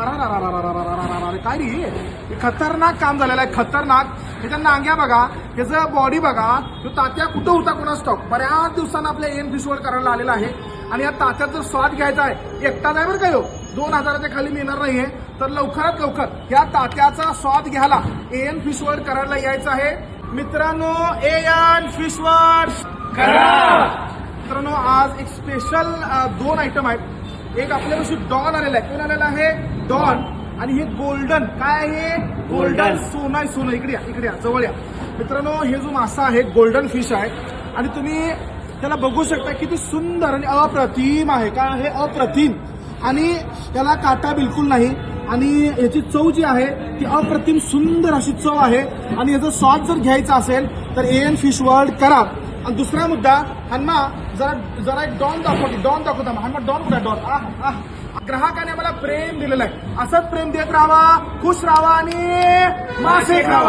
काय रे हे खतरनाक काम झालेलं आहे, खतरनाक. त्याच्या नांग्या बघा, त्याचं बॉडी बघा. तो तात्या कुठं होता कोणास ठाऊक. बऱ्याच दिवसांना आपल्या एन फिश वर्ल्ड करायला आलेला आहे आणि या तात्यात जर स्वाद घ्यायचा आहे, एकटाच आहे बरं का ह्यो, 2000च्या खाली मिळणार नाहीये. तर लवकरात लवकर या तात्याचा स्वाद घ्यायला एन फिश वर्ल्ड करायला यायचं आहे मित्रांनो. एन फिश वर्ल्ड मित्रांनो, आज एक स्पेशल 2 आयटम आहेत. एक आपल्यापाशी डॉन आलेला आहे. कोण आलेला आहे? डॉन. आणि हे गोल्डन, काय आहे? गोल्डन सोना. सोनं इकडे या, इकडे या, जवळ या मित्रांनो. हे जो मासा आहे गोल्डन फिश आहे आणि तुम्ही त्याला बघू शकता किती सुंदर आणि अप्रतिम आहे. काय आहे? अप्रतिम. आणि त्याला काटा बिलकुल नाही आणि याची चव जी आहे ती अप्रतिम सुंदर अशी चव आहे. आणि याचा स्वाद जर घ्यायचा असेल तर एन फिश वर्ल्ड करा. आणि दुसरा मुद्दा, हन्मा जरा एक डॉन दाखवता. हन्मा डॉन कुठे? डॉन. ग्राहकाने मला प्रेम दिलेलं आहे. असंच प्रेम देत राहावा, खुश राहावा आणि मासे खावा.